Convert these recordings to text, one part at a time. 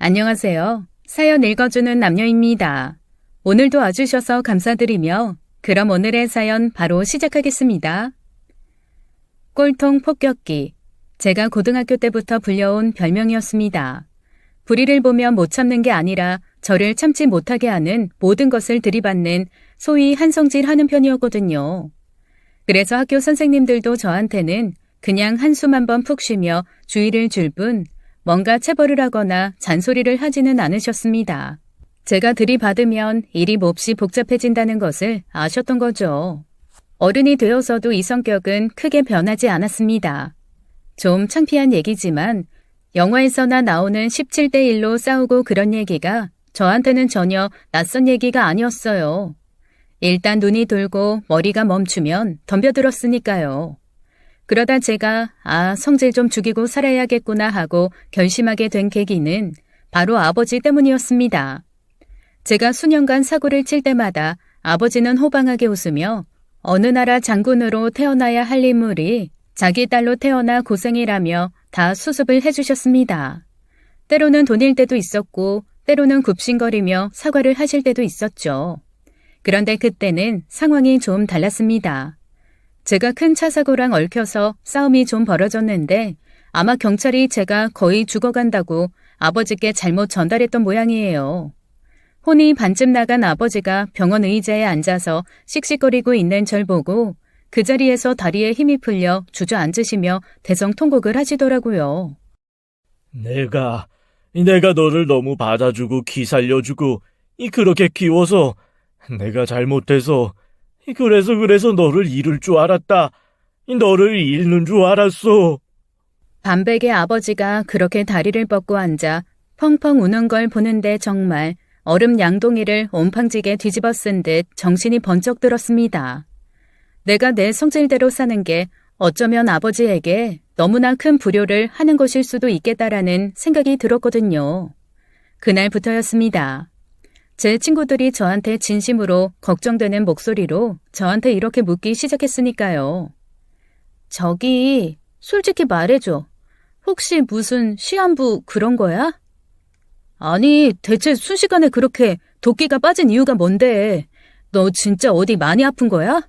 안녕하세요. 사연 읽어주는 남녀입니다. 오늘도 와주셔서 감사드리며 그럼 오늘의 사연 바로 시작하겠습니다. 꼴통 폭격기. 제가 고등학교 때부터 불려온 별명이었습니다. 불의를 보면 못 참는 게 아니라 저를 참지 못하게 하는 모든 것을 들이받는 소위 한성질 하는 편이었거든요. 그래서 학교 선생님들도 저한테는 그냥 한숨 한번 푹 쉬며 주의를 줄 뿐 뭔가 체벌을 하거나 잔소리를 하지는 않으셨습니다. 제가 들이받으면 일이 몹시 복잡해진다는 것을 아셨던 거죠. 어른이 되어서도 이 성격은 크게 변하지 않았습니다. 좀 창피한 얘기지만 영화에서나 나오는 17대 1로 싸우고 그런 얘기가 저한테는 전혀 낯선 얘기가 아니었어요. 일단 눈이 돌고 머리가 멈추면 덤벼들었으니까요. 그러다 제가 성질 좀 죽이고 살아야겠구나 하고 결심하게 된 계기는 바로 아버지 때문이었습니다. 제가 수년간 사고를 칠 때마다 아버지는 호방하게 웃으며 어느 나라 장군으로 태어나야 할 인물이 자기 딸로 태어나 고생이라며 다 수습을 해주셨습니다. 때로는 돈일 때도 있었고 때로는 굽신거리며 사과를 하실 때도 있었죠. 그런데 그때는 상황이 좀 달랐습니다. 제가 큰 차 사고랑 얽혀서 싸움이 좀 벌어졌는데 아마 경찰이 제가 거의 죽어간다고 아버지께 잘못 전달했던 모양이에요. 혼이 반쯤 나간 아버지가 병원 의자에 앉아서 씩씩거리고 있는 절 보고 그 자리에서 다리에 힘이 풀려 주저앉으시며 대성통곡을 하시더라고요. 내가 너를 너무 받아주고 기살려주고 그렇게 키워서 내가 잘못해서 그래서 너를 잃을 줄 알았다. 너를 잃는 줄 알았어. 반백의 아버지가 그렇게 다리를 뻗고 앉아 펑펑 우는 걸 보는데 정말 얼음 양동이를 온팡지게 뒤집어 쓴 듯 정신이 번쩍 들었습니다. 내가 내 성질대로 사는 게 어쩌면 아버지에게 너무나 큰 불효를 하는 것일 수도 있겠다라는 생각이 들었거든요. 그날부터였습니다. 제 친구들이 저한테 진심으로 걱정되는 목소리로 저한테 이렇게 묻기 시작했으니까요. 저기, 솔직히 말해줘. 혹시 무슨 시한부 그런 거야? 아니, 대체 순식간에 그렇게 도끼가 빠진 이유가 뭔데? 너 진짜 어디 많이 아픈 거야?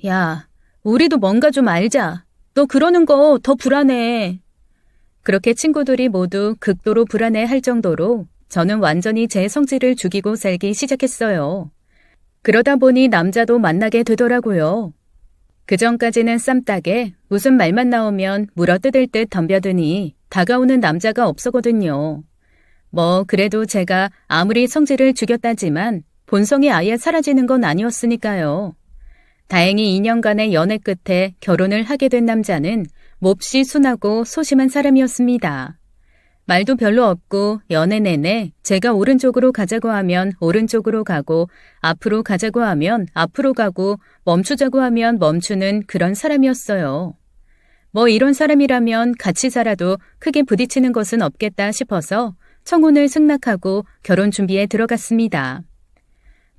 야, 우리도 뭔가 좀 알자. 너 그러는 거 더 불안해. 그렇게 친구들이 모두 극도로 불안해할 정도로 저는 완전히 제 성질을 죽이고 살기 시작했어요. 그러다 보니 남자도 만나게 되더라고요. 그전까지는 쌈딱에 무슨 말만 나오면 물어뜯을 듯 덤벼드니 다가오는 남자가 없었거든요. 그래도 제가 아무리 성질을 죽였다지만 본성이 아예 사라지는 건 아니었으니까요. 다행히 2년간의 연애 끝에 결혼을 하게 된 남자는 몹시 순하고 소심한 사람이었습니다. 말도 별로 없고 연애 내내 제가 오른쪽으로 가자고 하면 오른쪽으로 가고 앞으로 가자고 하면 앞으로 가고 멈추자고 하면 멈추는 그런 사람이었어요. 이런 사람이라면 같이 살아도 크게 부딪히는 것은 없겠다 싶어서 청혼을 승낙하고 결혼 준비에 들어갔습니다.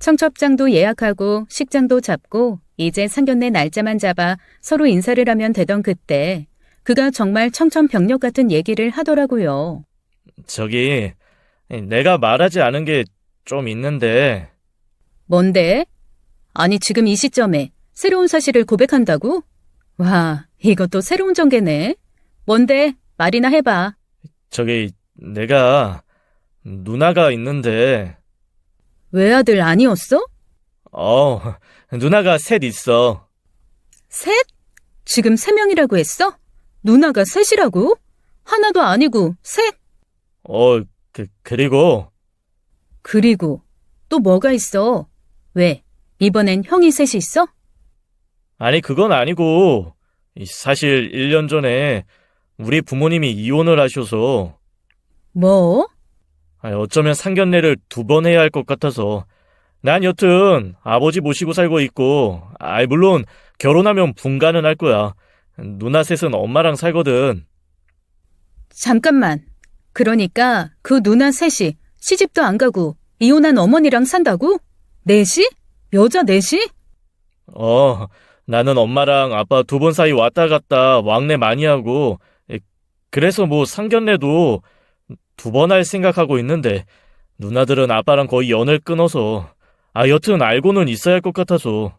청첩장도 예약하고 식장도 잡고 이제 상견례 날짜만 잡아 서로 인사를 하면 되던 그때 그가 정말 청천벽력 같은 얘기를 하더라고요. 저기, 내가 말하지 않은 게 좀 있는데. 뭔데? 아니 지금 이 시점에 새로운 사실을 고백한다고? 와, 이것도 새로운 전개네. 뭔데? 말이나 해봐. 저기, 내가 누나가 있는데. 외아들 아니었어? 누나가 셋 있어. 셋? 지금 3명이라고 했어? 누나가 셋이라고? 하나도 아니고 셋? 그리고. 그리고 또 뭐가 있어? 왜? 이번엔 형이 셋이 있어? 아니, 그건 아니고. 사실 1년 전에 우리 부모님이 이혼을 하셔서. 뭐? 어쩌면 상견례를 2번 해야 할 것 같아서. 난 여튼 아버지 모시고 살고 있고, 물론 결혼하면 분가는 할 거야. 누나 셋은 엄마랑 살거든. 잠깐만. 그러니까 그 누나 셋이 시집도 안 가고 이혼한 어머니랑 산다고? 넷이? 여자 넷이? 나는 엄마랑 아빠 2번 사이 왔다 갔다 왕래 많이 하고, 그래서 상견례도 2번 할 생각하고 있는데 누나들은 아빠랑 거의 연을 끊어서 여튼 알고는 있어야 할 것 같아서.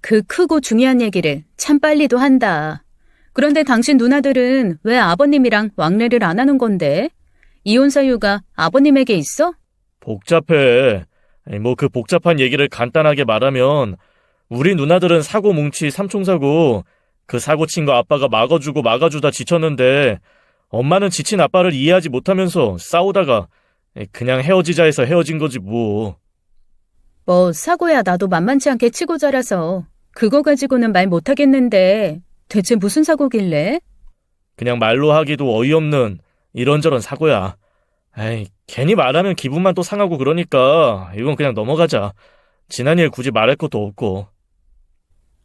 그 크고 중요한 얘기를 참 빨리도 한다. 그런데 당신 누나들은 왜 아버님이랑 왕래를 안 하는 건데? 이혼 사유가 아버님에게 있어? 복잡해. 뭐 그 복잡한 얘기를 간단하게 말하면 우리 누나들은 사고 뭉치 삼총사고 그 사고 친 거 아빠가 막아주고 막아주다 지쳤는데 엄마는 지친 아빠를 이해하지 못하면서 싸우다가 그냥 헤어지자 해서 헤어진 거지 뭐. 뭐 사고야 나도 만만치 않게 치고 자라서 그거 가지고는 말 못하겠는데 대체 무슨 사고길래? 그냥 말로 하기도 어이없는 이런저런 사고야. 에이, 괜히 말하면 기분만 또 상하고 그러니까 이건 그냥 넘어가자. 지난 일 굳이 말할 것도 없고.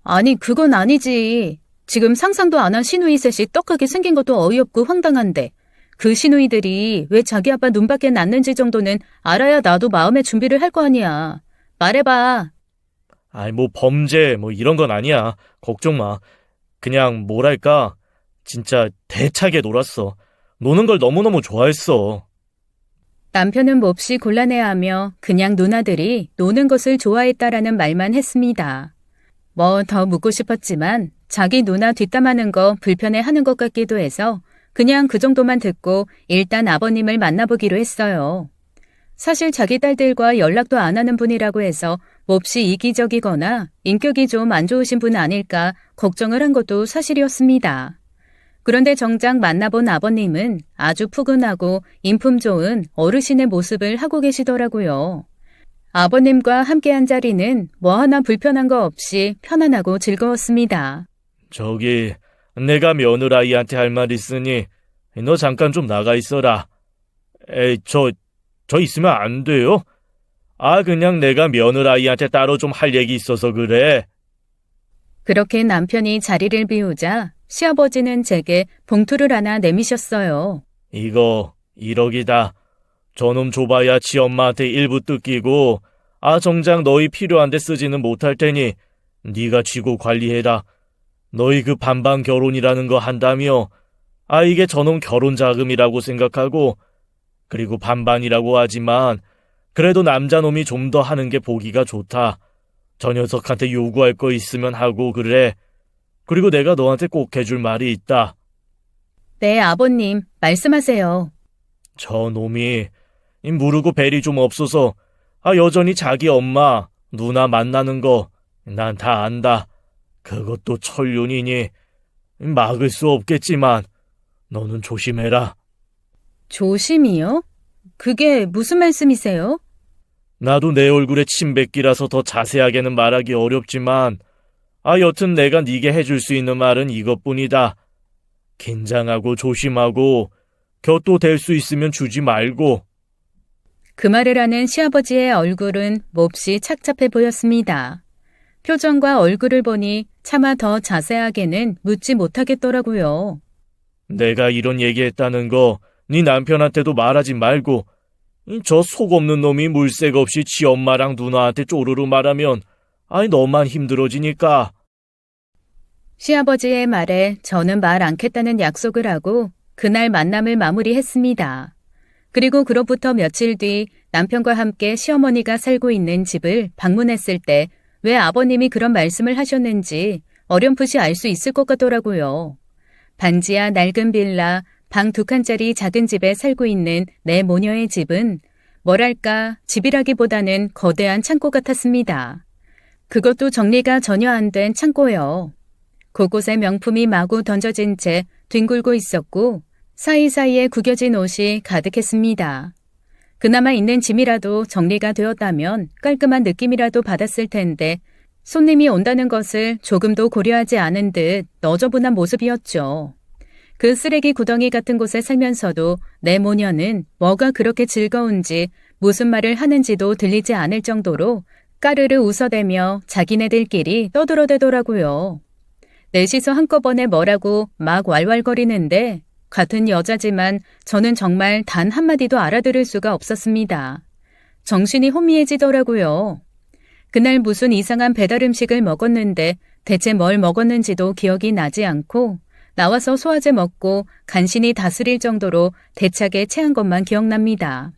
아니 그건 아니지. 지금 상상도 안 한 시누이 셋이 떡하게 생긴 것도 어이없고 황당한데 그 시누이들이 왜 자기 아빠 눈밖에 났는지 정도는 알아야 나도 마음의 준비를 할 거 아니야. 말해봐. 아이, 뭐 범죄 뭐 이런 건 아니야. 걱정 마. 그냥 뭐랄까 진짜 대차게 놀았어. 노는 걸 너무너무 좋아했어. 남편은 몹시 곤란해하며 그냥 누나들이 노는 것을 좋아했다라는 말만 했습니다. 뭐 더 묻고 싶었지만 자기 누나 뒷담하는 거 불편해하는 것 같기도 해서 그냥 그 정도만 듣고 일단 아버님을 만나보기로 했어요. 사실 자기 딸들과 연락도 안 하는 분이라고 해서 몹시 이기적이거나 인격이 좀 안 좋으신 분 아닐까 걱정을 한 것도 사실이었습니다. 그런데 정작 만나본 아버님은 아주 푸근하고 인품 좋은 어르신의 모습을 하고 계시더라고요. 아버님과 함께한 자리는 뭐 하나 불편한 거 없이 편안하고 즐거웠습니다. 저기 내가 며느라이한테 할 말 있으니 너 잠깐 좀 나가 있어라. 에이, 저 있으면 안 돼요? 그냥 내가 며느라이한테 따로 좀 할 얘기 있어서 그래. 그렇게 남편이 자리를 비우자 시아버지는 제게 봉투를 하나 내미셨어요. 이거 1억이다. 저놈 줘봐야 지 엄마한테 일부 뜯기고 정작 너희 필요한데 쓰지는 못할 테니 네가 쥐고 관리해라. 너희 그 반반 결혼이라는 거 한다며 이게 저놈 결혼 자금이라고 생각하고 그리고 반반이라고 하지만 그래도 남자놈이 좀 더 하는 게 보기가 좋다. 저 녀석한테 요구할 거 있으면 하고 그래. 그리고 내가 너한테 꼭 해줄 말이 있다. 네, 아버님, 말씀하세요. 저놈이 무르고 벨이 좀 없어서 여전히 자기 엄마, 누나 만나는 거 난 다 안다. 그것도 천륜이니 막을 수 없겠지만 너는 조심해라. 조심이요? 그게 무슨 말씀이세요? 나도 내 얼굴에 침뱉기라서 더 자세하게는 말하기 어렵지만 여튼 내가 네게 해줄 수 있는 말은 이것뿐이다. 긴장하고 조심하고 곁도 댈 수 있으면 주지 말고. 그 말을 하는 시아버지의 얼굴은 몹시 착잡해 보였습니다. 표정과 얼굴을 보니 차마 더 자세하게는 묻지 못하겠더라고요. 내가 이런 얘기했다는 거 네 남편한테도 말하지 말고 저 속 없는 놈이 물색 없이 지 엄마랑 누나한테 쪼르르 말하면 너만 힘들어지니까. 시아버지의 말에 저는 말 않겠다는 약속을 하고 그날 만남을 마무리했습니다. 그리고 그로부터 며칠 뒤 남편과 함께 시어머니가 살고 있는 집을 방문했을 때 왜 아버님이 그런 말씀을 하셨는지 어렴풋이 알 수 있을 것 같더라고요. 반지하 낡은 빌라, 방 2칸짜리 작은 집에 살고 있는 내 모녀의 집은 뭐랄까 집이라기보다는 거대한 창고 같았습니다. 그것도 정리가 전혀 안 된 창고요. 곳곳에 명품이 마구 던져진 채 뒹굴고 있었고 사이사이에 구겨진 옷이 가득했습니다. 그나마 있는 짐이라도 정리가 되었다면 깔끔한 느낌이라도 받았을 텐데 손님이 온다는 것을 조금도 고려하지 않은 듯 너저분한 모습이었죠. 그 쓰레기 구덩이 같은 곳에 살면서도 내 모녀는 뭐가 그렇게 즐거운지 무슨 말을 하는지도 들리지 않을 정도로 까르르 웃어대며 자기네들끼리 떠들어대더라고요. 넷이서 한꺼번에 뭐라고 막 왈왈거리는데 같은 여자지만 저는 정말 단 한마디도 알아들을 수가 없었습니다. 정신이 혼미해지더라고요. 그날 무슨 이상한 배달 음식을 먹었는데 대체 뭘 먹었는지도 기억이 나지 않고 나와서 소화제 먹고 간신히 다스릴 정도로 대차게 체한 것만 기억납니다.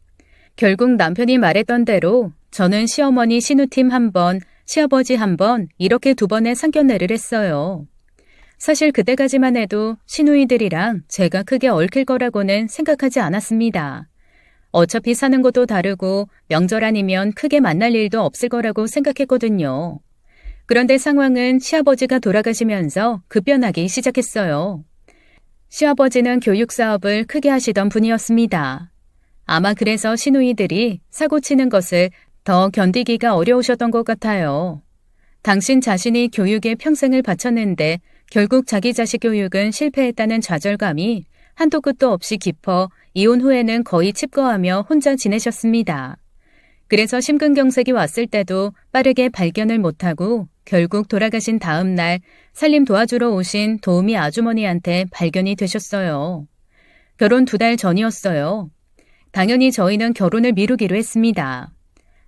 결국 남편이 말했던 대로 저는 시어머니 신우팀 한 번, 시아버지 한 번 이렇게 2번의 상견례를 했어요. 사실 그때까지만 해도 시누이들이랑 제가 크게 얽힐 거라고는 생각하지 않았습니다. 어차피 사는 곳도 다르고 명절 아니면 크게 만날 일도 없을 거라고 생각했거든요. 그런데 상황은 시아버지가 돌아가시면서 급변하기 시작했어요. 시아버지는 교육 사업을 크게 하시던 분이었습니다. 아마 그래서 시누이들이 사고 치는 것을 더 견디기가 어려우셨던 것 같아요. 당신 자신이 교육에 평생을 바쳤는데 결국 자기 자식 교육은 실패했다는 좌절감이 한도 끝도 없이 깊어 이혼 후에는 거의 칩거하며 혼자 지내셨습니다. 그래서 심근경색이 왔을 때도 빠르게 발견을 못하고 결국 돌아가신 다음 날 살림 도와주러 오신 도우미 아주머니한테 발견이 되셨어요. 결혼 2달 전이었어요. 당연히 저희는 결혼을 미루기로 했습니다.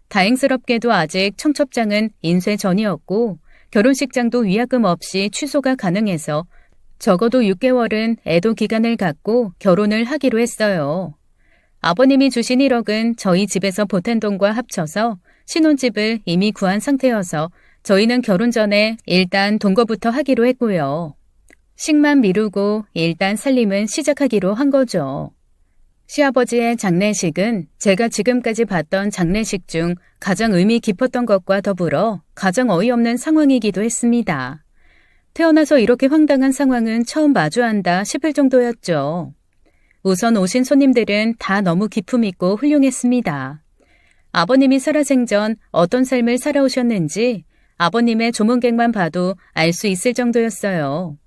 다행스럽게도 아직 청첩장은 인쇄 전이었고 결혼식장도 위약금 없이 취소가 가능해서 적어도 6개월은 애도 기간을 갖고 결혼을 하기로 했어요. 아버님이 주신 1억은 저희 집에서 보탠 돈과 합쳐서 신혼집을 이미 구한 상태여서 저희는 결혼 전에 일단 동거부터 하기로 했고요. 식만 미루고 일단 살림은 시작하기로 한 거죠. 시아버지의 장례식은 제가 지금까지 봤던 장례식 중 가장 의미 깊었던 것과 더불어 가장 어이없는 상황이기도 했습니다. 태어나서 이렇게 황당한 상황은 처음 마주한다 싶을 정도였죠. 우선 오신 손님들은 다 너무 기품 있고 훌륭했습니다. 아버님이 살아생전 어떤 삶을 살아오셨는지 아버님의 조문객만 봐도 알 수 있을 정도였어요.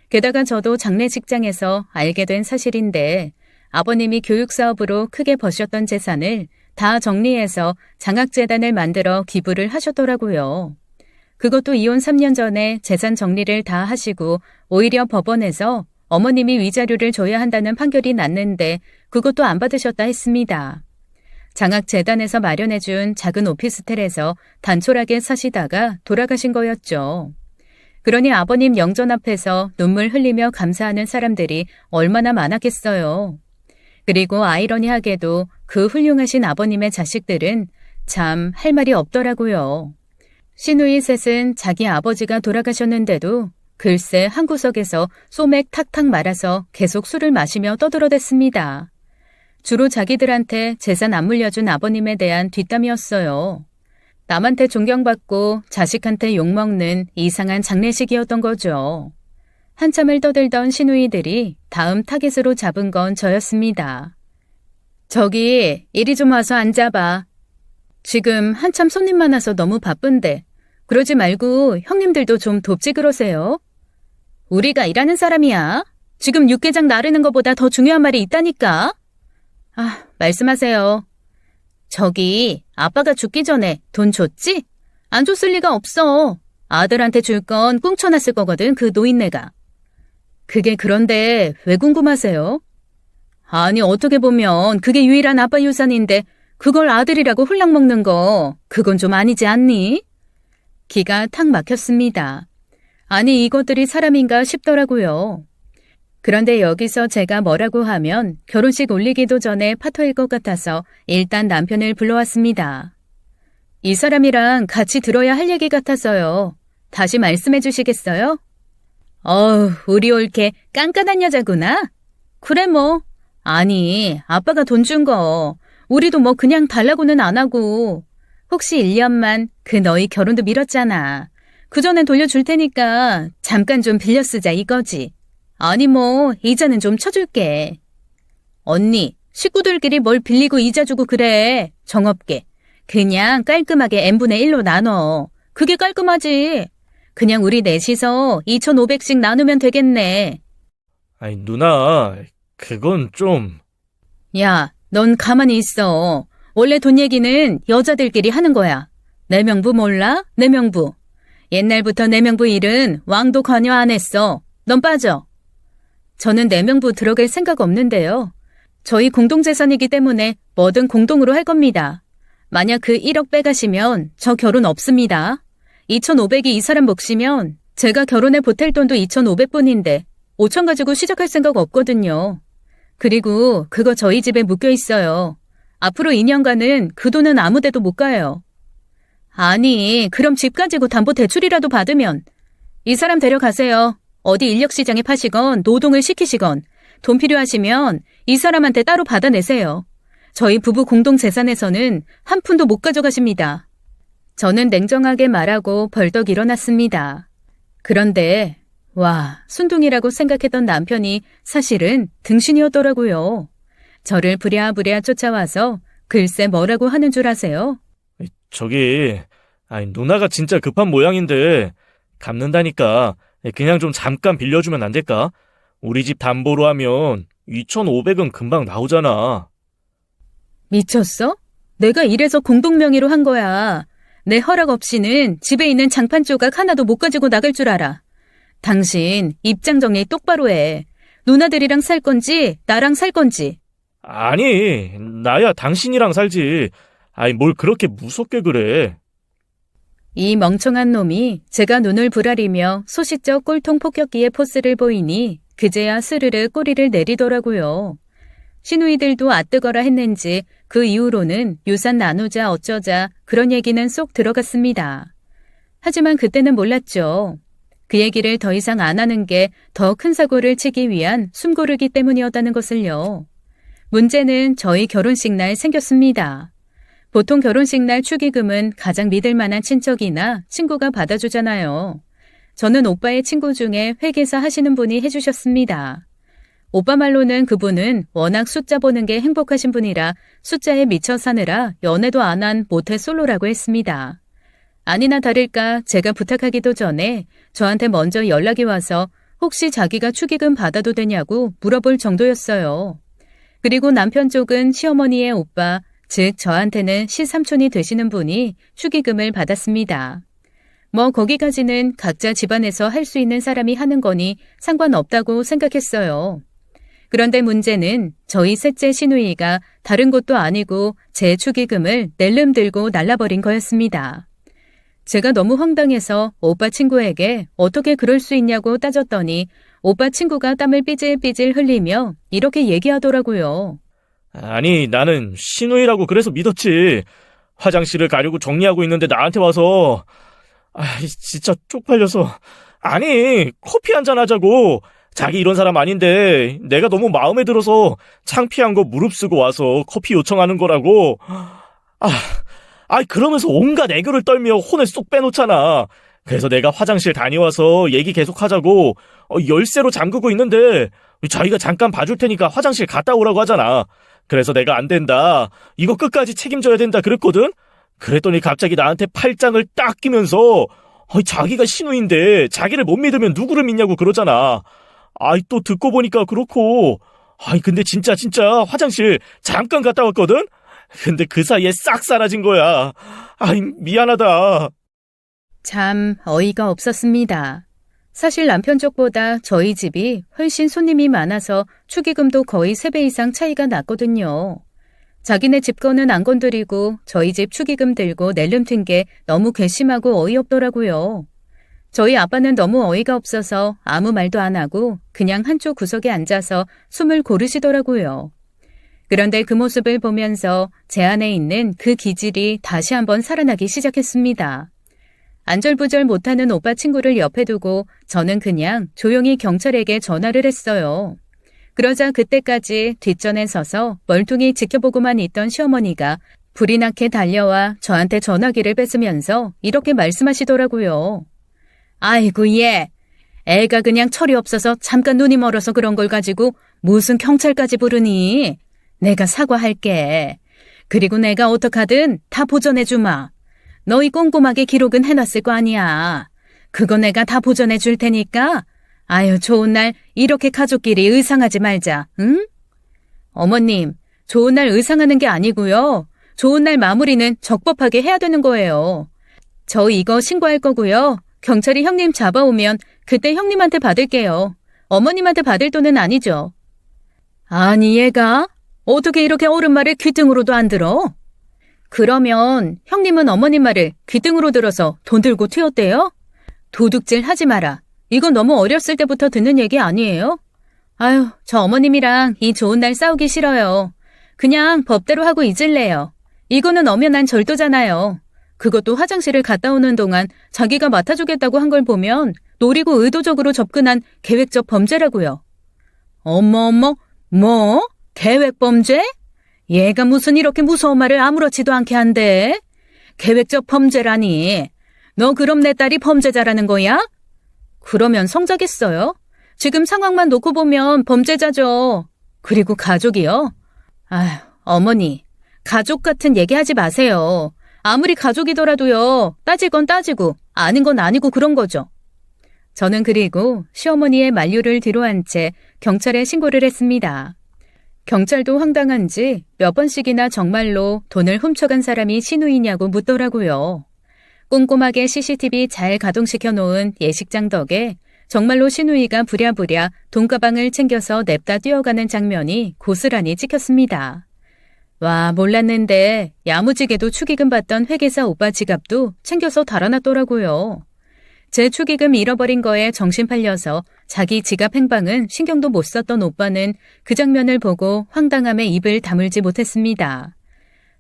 게다가 저도 장례식장에서 알게 된 사실인데 아버님이 교육사업으로 크게 버셨던 재산을 다 정리해서 장학재단을 만들어 기부를 하셨더라고요. 그것도 이혼 3년 전에 재산 정리를 다 하시고 오히려 법원에서 어머님이 위자료를 줘야 한다는 판결이 났는데 그것도 안 받으셨다 했습니다. 장학재단에서 마련해준 작은 오피스텔에서 단촐하게 사시다가 돌아가신 거였죠. 그러니 아버님 영전 앞에서 눈물 흘리며 감사하는 사람들이 얼마나 많았겠어요. 그리고 아이러니하게도 그 훌륭하신 아버님의 자식들은 참 할 말이 없더라고요. 시누이 셋은 자기 아버지가 돌아가셨는데도 글쎄 한 구석에서 소맥 탁탁 말아서 계속 술을 마시며 떠들어댔습니다. 주로 자기들한테 재산 안 물려준 아버님에 대한 뒷담이었어요. 남한테 존경받고 자식한테 욕먹는 이상한 장례식이었던 거죠. 한참을 떠들던 시누이들이 다음 타겟으로 잡은 건 저였습니다. 저기 이리 좀 와서 앉아봐. 지금 한참 손님 많아서 너무 바쁜데 그러지 말고 형님들도 좀 돕지 그러세요. 우리가 일하는 사람이야. 지금 육개장 나르는 것보다 더 중요한 말이 있다니까. 말씀하세요. 저기 아빠가 죽기 전에 돈 줬지? 안 줬을 리가 없어. 아들한테 줄 건 꿍쳐놨을 거거든 그 노인네가. 그게 그런데 왜 궁금하세요? 아니 어떻게 보면 그게 유일한 아빠 유산인데 그걸 아들이라고 홀랑 먹는 거 그건 좀 아니지 않니? 기가 탁 막혔습니다. 아니 이것들이 사람인가 싶더라고요. 그런데 여기서 제가 뭐라고 하면 결혼식 올리기도 전에 파토일 것 같아서 일단 남편을 불러왔습니다. 이 사람이랑 같이 들어야 할 얘기 같아서요. 다시 말씀해 주시겠어요? 우리 올케 깐깐한 여자구나. 그래 뭐. 아니 아빠가 돈 준 거 우리도 뭐 그냥 달라고는 안 하고 혹시 1년만 그 너희 결혼도 미뤘잖아. 그전엔 돌려줄 테니까 잠깐 좀 빌려 쓰자 이거지. 아니 뭐 이자는 좀 쳐줄게. 언니 식구들끼리 뭘 빌리고 이자 주고 그래. 정없게. 그냥 깔끔하게 n분의 1로 나눠. 그게 깔끔하지. 그냥 우리 넷이서 2,500씩 나누면 되겠네. 아니, 누나, 그건 좀... 야, 넌 가만히 있어. 원래 돈 얘기는 여자들끼리 하는 거야. 내명부 몰라? 내명부. 옛날부터 내명부 일은 왕도 관여 안 했어. 넌 빠져. 저는 내명부 들어갈 생각 없는데요. 저희 공동재산이기 때문에 뭐든 공동으로 할 겁니다. 만약 그 1억 빼가시면 저 결혼 없습니다. 2,500이 이 사람 몫이면 제가 결혼에 보탤 돈도 2,500뿐인데 5천 가지고 시작할 생각 없거든요. 그리고 그거 저희 집에 묶여 있어요. 앞으로 2년간은 그 돈은 아무 데도 못 가요. 아니, 그럼 집 가지고 담보 대출이라도 받으면 이 사람 데려가세요. 어디 인력시장에 파시건 노동을 시키시건 돈 필요하시면 이 사람한테 따로 받아내세요. 저희 부부 공동재산에서는 한 푼도 못 가져가십니다. 저는 냉정하게 말하고 벌떡 일어났습니다. 그런데 와, 순둥이라고 생각했던 남편이 사실은 등신이었더라고요. 저를 부랴부랴 쫓아와서 글쎄 뭐라고 하는 줄 아세요? 저기, 누나가 진짜 급한 모양인데 갚는다니까 그냥 좀 잠깐 빌려주면 안 될까? 우리 집 담보로 하면 2,500은 금방 나오잖아. 미쳤어? 내가 이래서 공동명의로 한 거야. 내 허락 없이는 집에 있는 장판 조각 하나도 못 가지고 나갈 줄 알아. 당신 입장 정리 똑바로 해. 누나들이랑 살 건지 나랑 살 건지. 아니, 나야 당신이랑 살지. 뭘 그렇게 무섭게 그래. 이 멍청한 놈이 제가 눈을 부라리며 소시적 꼴통 폭격기의 포스를 보이니 그제야 스르르 꼬리를 내리더라고요. 시누이들도 아뜨거라 했는지 그 이후로는 유산 나누자 어쩌자 그런 얘기는 쏙 들어갔습니다. 하지만 그때는 몰랐죠. 그 얘기를 더 이상 안 하는 게 더 큰 사고를 치기 위한 숨고르기 때문이었다는 것을요. 문제는 저희 결혼식 날 생겼습니다. 보통 결혼식 날 축의금은 가장 믿을 만한 친척이나 친구가 받아주잖아요. 저는 오빠의 친구 중에 회계사 하시는 분이 해주셨습니다. 오빠 말로는 그분은 워낙 숫자 보는 게 행복하신 분이라 숫자에 미쳐 사느라 연애도 안 한 모태 솔로라고 했습니다. 아니나 다를까 제가 부탁하기도 전에 저한테 먼저 연락이 와서 혹시 자기가 축의금 받아도 되냐고 물어볼 정도였어요. 그리고 남편 쪽은 시어머니의 오빠, 즉 저한테는 시삼촌이 되시는 분이 축의금을 받았습니다. 뭐 거기까지는 각자 집안에서 할 수 있는 사람이 하는 거니 상관없다고 생각했어요. 그런데 문제는 저희 셋째 시누이가 다른 곳도 아니고 제 축의금을 낼름 들고 날라버린 거였습니다. 제가 너무 황당해서 오빠 친구에게 어떻게 그럴 수 있냐고 따졌더니 오빠 친구가 땀을 삐질삐질 흘리며 이렇게 얘기하더라고요. 아니, 나는 시누이라고 그래서 믿었지. 화장실을 가려고 정리하고 있는데 나한테 와서 진짜 쪽팔려서. 아니, 커피 한잔 하자고. 자기 이런 사람 아닌데 내가 너무 마음에 들어서 창피한 거 무릅쓰고 와서 커피 요청하는 거라고. 그러면서 온갖 애교를 떨며 혼을 쏙 빼놓잖아. 그래서 내가 화장실 다녀와서 얘기 계속 하자고 열쇠로 잠그고 있는데 자기가 잠깐 봐줄 테니까 화장실 갔다 오라고 하잖아. 그래서 내가 안 된다. 이거 끝까지 책임져야 된다 그랬거든? 그랬더니 갑자기 나한테 팔짱을 딱 끼면서 자기가 신우인데 자기를 못 믿으면 누구를 믿냐고 그러잖아. 또 듣고 보니까 그렇고. 근데 진짜 화장실 잠깐 갔다 왔거든? 근데 그 사이에 싹 사라진 거야. 미안하다. 참 어이가 없었습니다. 사실 남편 쪽보다 저희 집이 훨씬 손님이 많아서 축의금도 거의 3배 이상 차이가 났거든요. 자기네 집 거는 안 건드리고 저희 집 축의금 들고 낼름 튄 게 너무 괘씸하고 어이없더라고요. 저희 아빠는 너무 어이가 없어서 아무 말도 안 하고 그냥 한쪽 구석에 앉아서 숨을 고르시더라고요. 그런데 그 모습을 보면서 제 안에 있는 그 기질이 다시 한번 살아나기 시작했습니다. 안절부절 못하는 오빠 친구를 옆에 두고 저는 그냥 조용히 경찰에게 전화를 했어요. 그러자 그때까지 뒷전에 서서 멀뚱히 지켜보고만 있던 시어머니가 불이 나게 달려와 저한테 전화기를 뺏으면서 이렇게 말씀하시더라고요. 아이고 얘, 애가 그냥 철이 없어서 잠깐 눈이 멀어서 그런 걸 가지고 무슨 경찰까지 부르니? 내가 사과할게. 그리고 내가 어떡하든 다 보전해주마. 너희 꼼꼼하게 기록은 해놨을 거 아니야. 그거 내가 다 보전해 줄 테니까 아유 좋은 날 이렇게 가족끼리 의상하지 말자. 응? 어머님, 좋은 날 의상하는 게 아니고요. 좋은 날 마무리는 적법하게 해야 되는 거예요. 저 이거 신고할 거고요. 경찰이 형님 잡아오면 그때 형님한테 받을게요. 어머님한테 받을 돈은 아니죠. 아니 얘가 어떻게 이렇게 어른 말을 귀등으로도 안 들어? 그러면 형님은 어머님 말을 귀등으로 들어서 돈 들고 튀었대요? 도둑질 하지 마라. 이건 너무 어렸을 때부터 듣는 얘기 아니에요? 아유, 저 어머님이랑 이 좋은 날 싸우기 싫어요. 그냥 법대로 하고 잊을래요. 이거는 엄연한 절도잖아요. 그것도 화장실을 갔다 오는 동안 자기가 맡아주겠다고 한 걸 보면 노리고 의도적으로 접근한 계획적 범죄라고요. 어머, 뭐? 계획범죄? 얘가 무슨 이렇게 무서운 말을 아무렇지도 않게 한대? 계획적 범죄라니. 너 그럼 내 딸이 범죄자라는 거야? 그러면 성자겠어요? 지금 상황만 놓고 보면 범죄자죠. 그리고 가족이요? 아휴, 어머니, 가족 같은 얘기하지 마세요. 아무리 가족이더라도요, 따질 건 따지고 아닌 건 아니고 그런 거죠. 저는 그리고 시어머니의 만류를 뒤로한 채 경찰에 신고를 했습니다. 경찰도 황당한지 몇 번씩이나 정말로 돈을 훔쳐간 사람이 신우이냐고 묻더라고요. 꼼꼼하게 CCTV 잘 가동시켜 놓은 예식장 덕에 정말로 신우이가 부랴부랴 돈가방을 챙겨서 냅다 뛰어가는 장면이 고스란히 찍혔습니다. 와, 몰랐는데 야무지게도 축의금 받던 회계사 오빠 지갑도 챙겨서 달아놨더라고요. 제 축의금 잃어버린 거에 정신 팔려서 자기 지갑 행방은 신경도 못 썼던 오빠는 그 장면을 보고 황당함에 입을 다물지 못했습니다.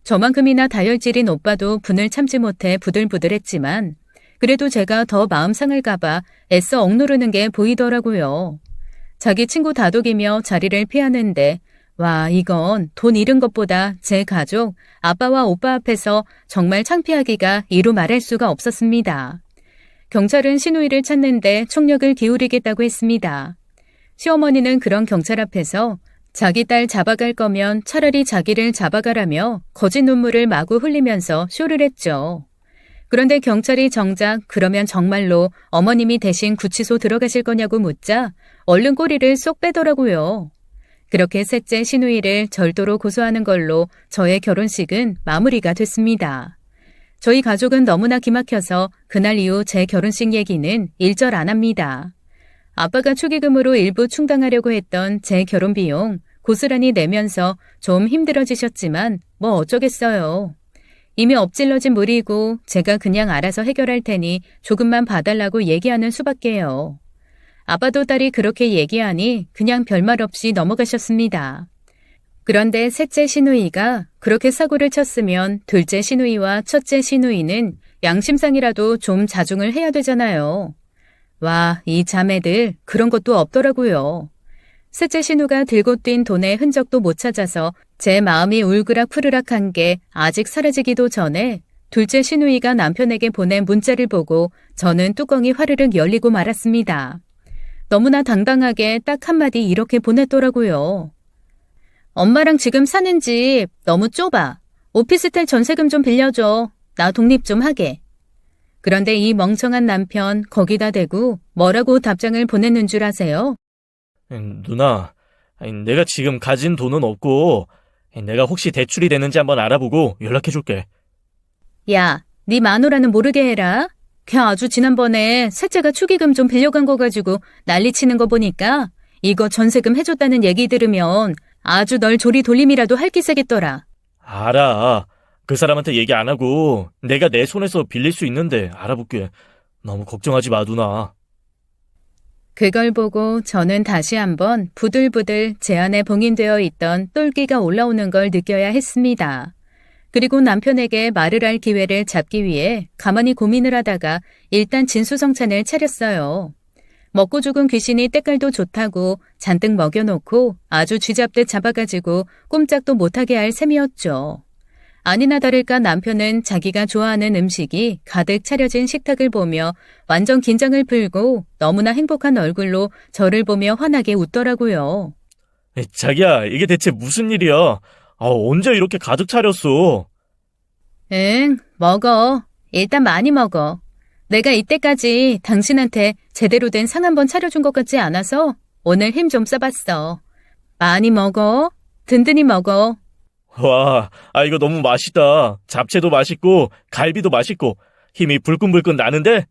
저만큼이나 다혈질인 오빠도 분을 참지 못해 부들부들했지만 그래도 제가 더 마음 상할까봐 애써 억누르는 게 보이더라고요. 자기 친구 다독이며 자리를 피하는데 와, 이건 돈 잃은 것보다 제 가족, 아빠와 오빠 앞에서 정말 창피하기가 이루 말할 수가 없었습니다. 경찰은 신우이를 찾는데 총력을 기울이겠다고 했습니다. 시어머니는 그런 경찰 앞에서 자기 딸 잡아갈 거면 차라리 자기를 잡아가라며 거짓 눈물을 마구 흘리면서 쇼를 했죠. 그런데 경찰이 정작 그러면 정말로 어머님이 대신 구치소 들어가실 거냐고 묻자 얼른 꼬리를 쏙 빼더라고요. 그렇게 셋째 신우이를 절도로 고소하는 걸로 저의 결혼식은 마무리가 됐습니다. 저희 가족은 너무나 기막혀서 그날 이후 제 결혼식 얘기는 일절 안 합니다. 아빠가 축의금으로 일부 충당하려고 했던 제 결혼 비용 고스란히 내면서 좀 힘들어지셨지만 뭐 어쩌겠어요. 이미 엎질러진 물이고 제가 그냥 알아서 해결할 테니 조금만 봐달라고 얘기하는 수밖에요. 아빠도 딸이 그렇게 얘기하니 그냥 별말 없이 넘어가셨습니다. 그런데 셋째 시누이가 그렇게 사고를 쳤으면 둘째 시누이와 첫째 시누이는 양심상이라도 좀 자중을 해야 되잖아요. 와, 이 자매들 그런 것도 없더라고요. 셋째 시누가 들고 뛴 돈의 흔적도 못 찾아서 제 마음이 울그락푸르락한 게 아직 사라지기도 전에 둘째 시누이가 남편에게 보낸 문자를 보고 저는 뚜껑이 화르륵 열리고 말았습니다. 너무나 당당하게 딱 한마디 이렇게 보냈더라고요. 엄마랑 지금 사는 집 너무 좁아. 오피스텔 전세금 좀 빌려줘. 나 독립 좀 하게. 그런데 이 멍청한 남편 거기다 대고 뭐라고 답장을 보냈는 줄 아세요? 누나, 내가 지금 가진 돈은 없고 내가 혹시 대출이 되는지 한번 알아보고 연락해줄게. 야, 네 마누라는 모르게 해라. 걔 아주 지난번에 셋째가 축의금 좀 빌려간 거 가지고 난리치는 거 보니까 이거 전세금 해줬다는 얘기 들으면 아주 널 조리 돌림이라도 할 기세겠더라. 알아. 그 사람한테 얘기 안 하고 내가 내 손에서 빌릴 수 있는데 알아볼게. 너무 걱정하지 마, 누나. 그걸 보고 저는 다시 한번 부들부들 제 안에 봉인되어 있던 똘끼가 올라오는 걸 느껴야 했습니다. 그리고 남편에게 말을 할 기회를 잡기 위해 가만히 고민을 하다가 일단 진수성찬을 차렸어요. 먹고 죽은 귀신이 때깔도 좋다고 잔뜩 먹여놓고 아주 쥐잡듯 잡아가지고 꼼짝도 못하게 할 셈이었죠. 아니나 다를까 남편은 자기가 좋아하는 음식이 가득 차려진 식탁을 보며 완전 긴장을 풀고 너무나 행복한 얼굴로 저를 보며 환하게 웃더라고요. 자기야, 이게 대체 무슨 일이야? 언제 이렇게 가득 차렸어? 응, 먹어. 일단 많이 먹어. 내가 이때까지 당신한테 제대로 된 상 한번 차려준 것 같지 않아서 오늘 힘 좀 써봤어. 많이 먹어. 든든히 먹어. 와, 이거 너무 맛있다. 잡채도 맛있고 갈비도 맛있고 힘이 불끈불끈 나는데?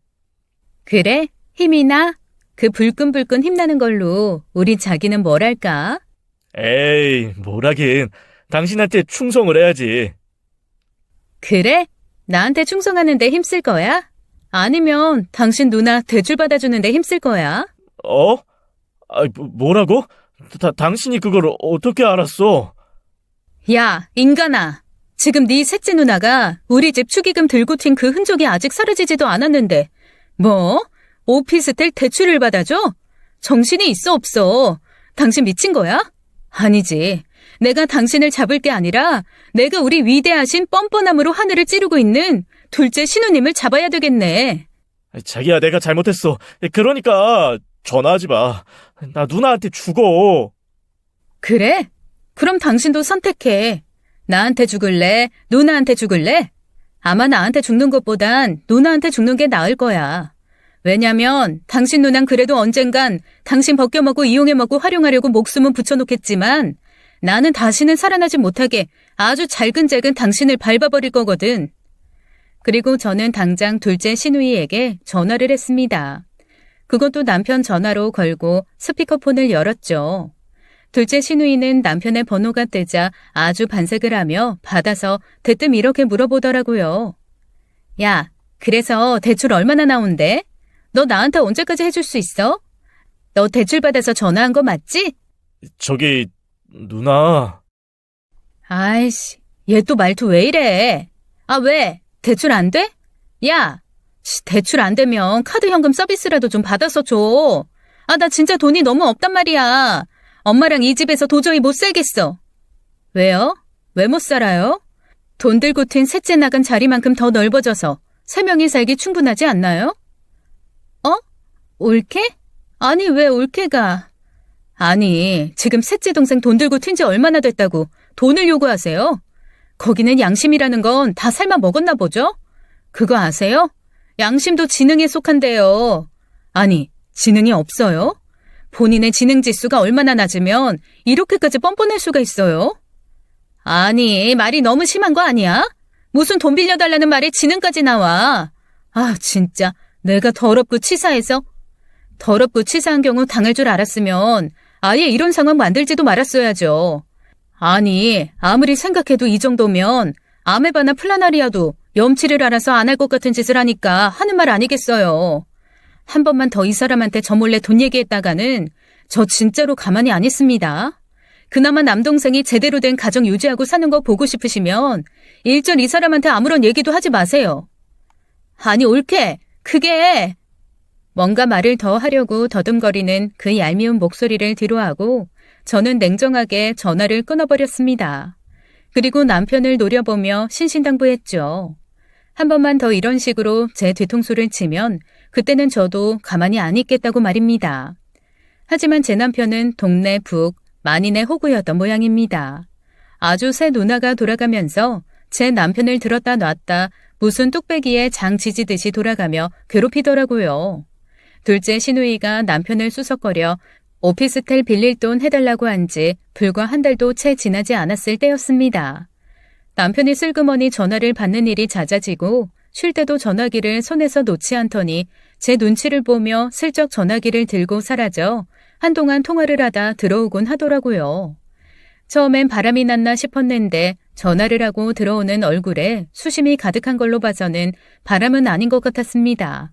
그래? 힘이 나? 그 불끈불끈 힘나는 걸로 우리 자기는 뭘 할까? 에이, 뭐라긴. 당신한테 충성을 해야지. 그래? 나한테 충성하는데 힘쓸 거야? 아니면 당신 누나 대출 받아주는데 힘쓸 거야? 어? 뭐라고? 당신이 그걸 어떻게 알았어? 야, 인간아. 지금 네 셋째 누나가 우리 집 축의금 들고 튄 그 흔적이 아직 사라지지도 않았는데 뭐? 오피스텔 대출을 받아줘? 정신이 있어 없어? 당신 미친 거야? 아니지. 내가 당신을 잡을 게 아니라 내가 우리 위대하신 뻔뻔함으로 하늘을 찌르고 있는 둘째 신우님을 잡아야 되겠네. 자기야, 내가 잘못했어. 그러니까 전화하지 마. 나 누나한테 죽어. 그래? 그럼 당신도 선택해. 나한테 죽을래? 누나한테 죽을래? 아마 나한테 죽는 것보단 누나한테 죽는 게 나을 거야. 왜냐면 당신 누난 그래도 언젠간 당신 벗겨먹고 이용해먹고 활용하려고 목숨은 붙여놓겠지만 나는 다시는 살아나지 못하게 아주 잘근잘근 당신을 밟아버릴 거거든. 그리고 저는 당장 둘째 신우이에게 전화를 했습니다. 그것도 남편 전화로 걸고 스피커폰을 열었죠. 둘째 신우이는 남편의 번호가 뜨자 아주 반색을 하며 받아서 대뜸 이렇게 물어보더라고요. 야, 그래서 대출 얼마나 나온대? 너 나한테 언제까지 해줄 수 있어? 너 대출 받아서 전화한 거 맞지? 저기, 누나. 아이씨, 얘 또 말투 왜 이래? 아, 왜? 대출 안 돼? 야, 대출 안 되면 카드 현금 서비스라도 좀 받아서 줘. 아, 나 진짜 돈이 너무 없단 말이야. 엄마랑 이 집에서 도저히 못 살겠어. 왜요? 왜 못 살아요? 돈 들고 튄 셋째 나간 자리만큼 더 넓어져서 3명이 살기 충분하지 않나요? 올케? 아니, 왜 올케가? 아니, 지금 셋째 동생 돈 들고 튄 지 얼마나 됐다고 돈을 요구하세요? 거기는 양심이라는 건 다 삶아 먹었나 보죠? 그거 아세요? 양심도 지능에 속한대요. 아니, 지능이 없어요? 본인의 지능 지수가 얼마나 낮으면 이렇게까지 뻔뻔할 수가 있어요? 아니, 말이 너무 심한 거 아니야? 무슨 돈 빌려달라는 말에 지능까지 나와. 아, 진짜 내가 더럽고 치사해서 더럽고 치사한 경우 당할 줄 알았으면 아예 이런 상황 만들지도 말았어야죠. 아니, 아무리 생각해도 이 정도면 아메바나 플라나리아도 염치를 알아서 안 할 것 같은 짓을 하니까 하는 말 아니겠어요. 한 번만 더 이 사람한테 저 몰래 돈 얘기했다가는 저 진짜로 가만히 안 있습니다. 그나마 남동생이 제대로 된 가정 유지하고 사는 거 보고 싶으시면 일절 이 사람한테 아무런 얘기도 하지 마세요. 아니, 올케, 그게... 뭔가 말을 더 하려고 더듬거리는 그 얄미운 목소리를 뒤로하고 저는 냉정하게 전화를 끊어버렸습니다. 그리고 남편을 노려보며 신신당부했죠. 한 번만 더 이런 식으로 제 뒤통수를 치면 그때는 저도 가만히 안 있겠다고 말입니다. 하지만 제 남편은 동네 북, 만인의 호구였던 모양입니다. 아주 새 누나가 돌아가면서 제 남편을 들었다 놨다 무슨 뚝배기에 장 지지듯이 돌아가며 괴롭히더라고요. 둘째 신우이가 남편을 수석거려 오피스텔 빌릴 돈 해달라고 한 지 불과 한 달도 채 지나지 않았을 때였습니다. 남편이 슬그머니 전화를 받는 일이 잦아지고 쉴 때도 전화기를 손에서 놓지 않더니 제 눈치를 보며 슬쩍 전화기를 들고 사라져 한동안 통화를 하다 들어오곤 하더라고요. 처음엔 바람이 났나 싶었는데 전화를 하고 들어오는 얼굴에 수심이 가득한 걸로 봐서는 바람은 아닌 것 같았습니다.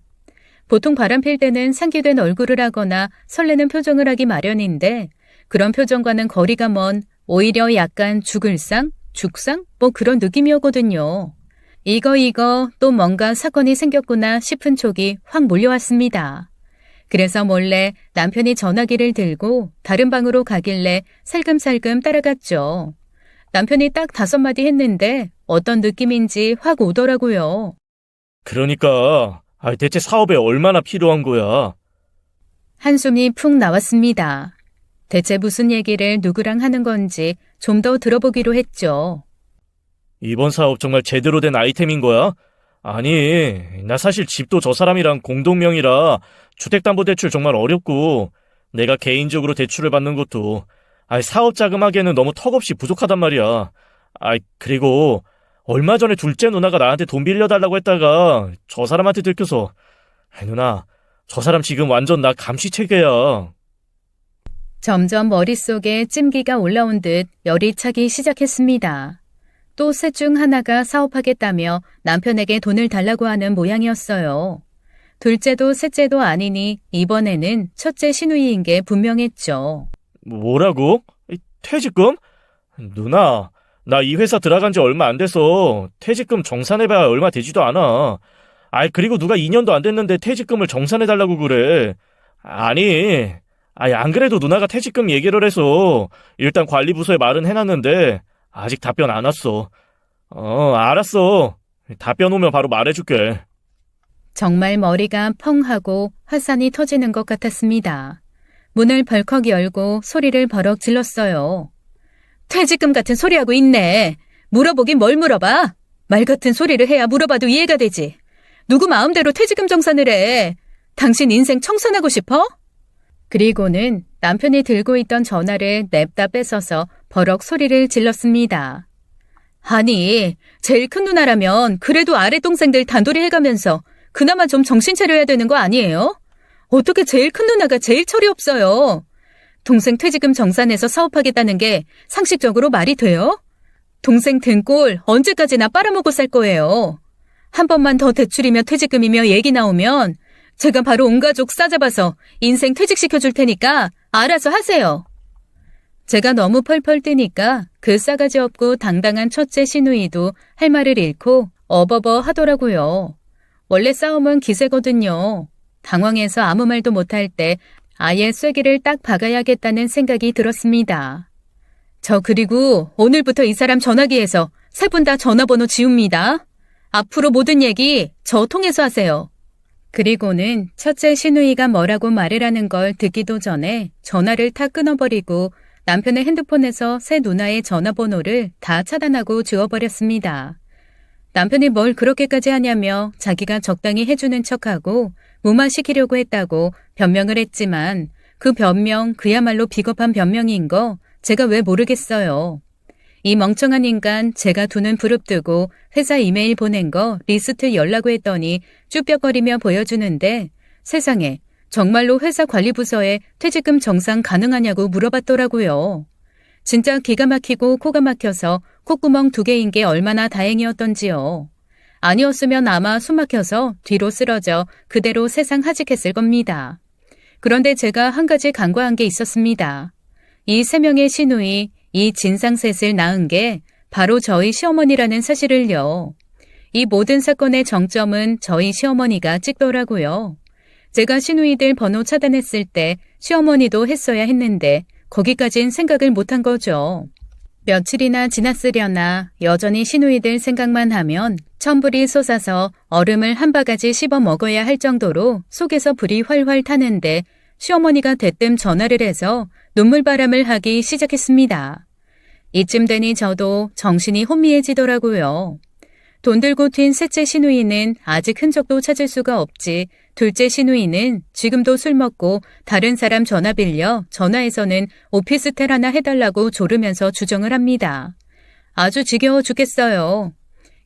보통 바람 필 때는 상기된 얼굴을 하거나 설레는 표정을 하기 마련인데 그런 표정과는 거리가 먼 오히려 약간 죽을상, 죽상? 뭐 그런 느낌이었거든요. 이거 또 뭔가 사건이 생겼구나 싶은 촉이 확 몰려왔습니다. 그래서 몰래 남편이 전화기를 들고 다른 방으로 가길래 살금살금 따라갔죠. 남편이 딱 5마디 했는데 어떤 느낌인지 확 오더라고요. 그러니까 대체 사업에 얼마나 필요한 거야? 한숨이 푹 나왔습니다. 대체 무슨 얘기를 누구랑 하는 건지 좀 더 들어보기로 했죠. 이번 사업 정말 제대로 된 아이템인 거야? 아니, 나 사실 집도 저 사람이랑 공동명의라 주택담보대출 정말 어렵고 내가 개인적으로 대출을 받는 것도 사업 자금하기에는 너무 턱없이 부족하단 말이야. 그리고 얼마 전에 둘째 누나가 나한테 돈 빌려달라고 했다가 저 사람한테 들켜서 누나, 저 사람 지금 완전 나 감시체계야. 점점 머릿속에 찜기가 올라온 듯 열이 차기 시작했습니다. 또 셋 중 하나가 사업하겠다며 남편에게 돈을 달라고 하는 모양이었어요. 둘째도 셋째도 아니니 이번에는 첫째 시누이인 게 분명했죠. 뭐라고? 퇴직금? 누나, 나 이 회사 들어간 지 얼마 안 돼서 퇴직금 정산해봐야 얼마 되지도 않아. 그리고 누가 2년도 안 됐는데 퇴직금을 정산해달라고 그래. 안 그래도 누나가 퇴직금 얘기를 해서 일단 관리부서에 말은 해놨는데 아직 답변 안 왔어. 알았어. 답변 오면 바로 말해줄게. 정말 머리가 펑 하고 화산이 터지는 것 같았습니다. 문을 벌컥 열고 소리를 버럭 질렀어요. 퇴직금 같은 소리하고 있네. 물어보긴 뭘 물어봐. 말 같은 소리를 해야 물어봐도 이해가 되지. 누구 마음대로 퇴직금 정산을 해. 당신 인생 청산하고 싶어? 그리고는 남편이 들고 있던 전화를 냅다 뺏어서 버럭 소리를 질렀습니다. 아니, 제일 큰 누나라면 그래도 아래 동생들 단돌이 해가면서 그나마 좀 정신 차려야 되는 거 아니에요? 어떻게 제일 큰 누나가 제일 철이 없어요? 동생 퇴직금 정산해서 사업하겠다는 게 상식적으로 말이 돼요? 동생 등골 언제까지나 빨아먹고 살 거예요. 한 번만 더 대출이며 퇴직금이며 얘기 나오면 제가 바로 온 가족 싸잡아서 인생 퇴직시켜줄 테니까 알아서 하세요. 제가 너무 펄펄 뛰니까 그 싸가지 없고 당당한 첫째 시누이도 할 말을 잃고 어버버 하더라고요. 원래 싸움은 기세거든요. 당황해서 아무 말도 못할 때 아예 쐐기를 딱 박아야겠다는 생각이 들었습니다. 저 그리고 오늘부터 이 사람 전화기에서 세 분 다 전화번호 지웁니다. 앞으로 모든 얘기 저 통해서 하세요. 그리고는 첫째 시누이가 뭐라고 말하라는 걸 듣기도 전에 전화를 탁 끊어버리고 남편의 핸드폰에서 새 누나의 전화번호를 다 차단하고 지워버렸습니다. 남편이 뭘 그렇게까지 하냐며 자기가 적당히 해주는 척하고 무마시키려고 했다고 변명을 했지만 그 변명 그야말로 비겁한 변명인 거 제가 왜 모르겠어요. 이 멍청한 인간 제가 두 눈 부릅뜨고 회사 이메일 보낸 거 리스트 열라고 했더니 쭈뼛거리며 보여주는데 세상에 정말로 회사 관리부서에 퇴직금 정산 가능하냐고 물어봤더라고요. 진짜 기가 막히고 코가 막혀서 콧구멍 2개인 게 얼마나 다행이었던지요. 아니었으면 아마 숨 막혀서 뒤로 쓰러져 그대로 세상 하직했을 겁니다. 그런데 제가 한 가지 간과한 게 있었습니다. 이 3명의 시누이, 이 진상셋을 낳은 게 바로 저희 시어머니라는 사실을요. 이 모든 사건의 정점은 저희 시어머니가 찍더라고요. 제가 시누이들 번호 차단했을 때 시어머니도 했어야 했는데 거기까진 생각을 못한 거죠. 며칠이나 지났으려나 여전히 시누이들 생각만 하면 천불이 솟아서 얼음을 한 바가지 씹어 먹어야 할 정도로 속에서 불이 활활 타는데 시어머니가 대뜸 전화를 해서 눈물바람을 하기 시작했습니다. 이쯤 되니 저도 정신이 혼미해지더라고요. 돈 들고 튄 셋째 시누이는 아직 흔적도 찾을 수가 없지 둘째 시누이는 지금도 술 먹고 다른 사람 전화 빌려 전화해서는 오피스텔 하나 해달라고 조르면서 주정을 합니다. 아주 지겨워 죽겠어요.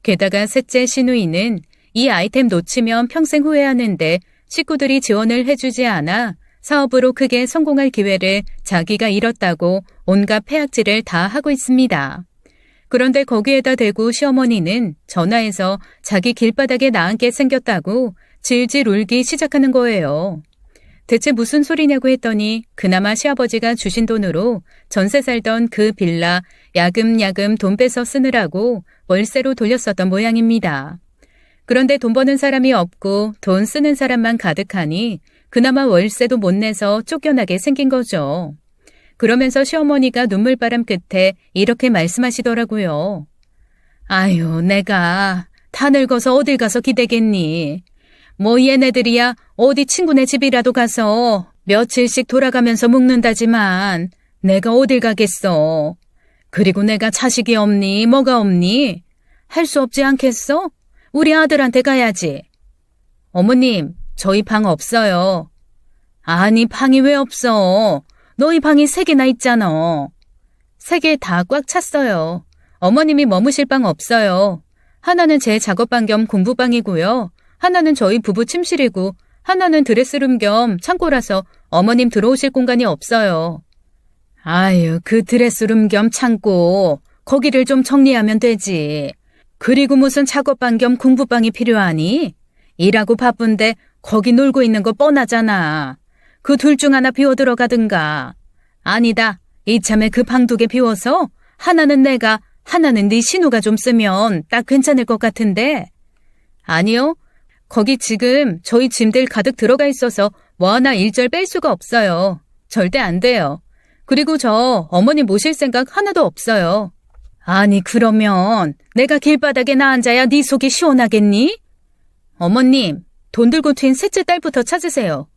게다가 셋째 시누이는 이 아이템 놓치면 평생 후회하는데 식구들이 지원을 해주지 않아 사업으로 크게 성공할 기회를 자기가 잃었다고 온갖 폐악질을 다 하고 있습니다. 그런데 거기에다 대고 시어머니는 전화해서 자기 길바닥에 나앉게 생겼다고 질질 울기 시작하는 거예요. 대체 무슨 소리냐고 했더니 그나마 시아버지가 주신 돈으로 전세 살던 그 빌라 야금야금 돈 빼서 쓰느라고 월세로 돌렸었던 모양입니다. 그런데 돈 버는 사람이 없고 돈 쓰는 사람만 가득하니 그나마 월세도 못 내서 쫓겨나게 생긴 거죠. 그러면서 시어머니가 눈물바람 끝에 이렇게 말씀하시더라고요. 아유, 내가 다 늙어서 어딜 가서 기대겠니. 뭐 얘네들이야 어디 친구네 집이라도 가서 며칠씩 돌아가면서 묵는다지만 내가 어딜 가겠어. 그리고 내가 자식이 없니 뭐가 없니? 할 수 없지 않겠어? 우리 아들한테 가야지. 어머님, 저희 방 없어요. 아니, 방이 왜 없어? 너희 방이 3개나 있잖아. 3개 다 꽉 찼어요. 어머님이 머무실 방 없어요. 하나는 제 작업방 겸 공부방이고요. 하나는 저희 부부 침실이고 하나는 드레스룸 겸 창고라서 어머님 들어오실 공간이 없어요. 아유, 그 드레스룸 겸 창고 거기를 좀 정리하면 되지. 그리고 무슨 작업방 겸 공부방이 필요하니? 일하고 바쁜데 거기 놀고 있는 거 뻔하잖아. 그 둘 중 하나 비워 들어가든가. 아니다. 이참에 그 방 2개 비워서 하나는 내가, 하나는 네 신우가 좀 쓰면 딱 괜찮을 것 같은데. 아니요. 거기 지금 저희 짐들 가득 들어가 있어서 뭐 하나 일절 뺄 수가 없어요. 절대 안 돼요. 그리고 저 어머니 모실 생각 하나도 없어요. 아니 그러면 내가 길바닥에 나 앉아야 네 속이 시원하겠니? 어머님, 돈 들고 튄 셋째 딸부터 찾으세요.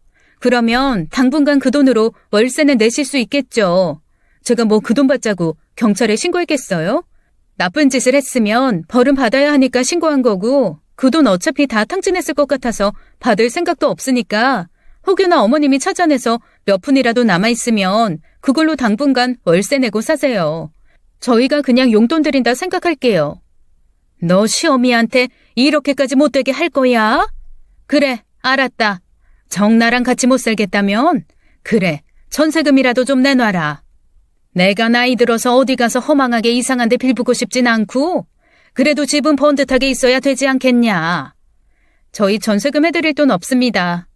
그러면 당분간 그 돈으로 월세는 내실 수 있겠죠. 제가 뭐 그 돈 받자고 경찰에 신고했겠어요? 나쁜 짓을 했으면 벌은 받아야 하니까 신고한 거고 그 돈 어차피 다 탕진했을 것 같아서 받을 생각도 없으니까 혹여나 어머님이 찾아내서 몇 푼이라도 남아있으면 그걸로 당분간 월세 내고 사세요. 저희가 그냥 용돈 드린다 생각할게요. 너 시어미한테 이렇게까지 못되게 할 거야? 그래, 알았다. 정나랑 같이 못 살겠다면? 그래, 전세금이라도 좀 내놔라. 내가 나이 들어서 어디 가서 허망하게 이상한 데 빌부고 싶진 않고 그래도 집은 번듯하게 있어야 되지 않겠냐. 저희 전세금 해드릴 돈 없습니다.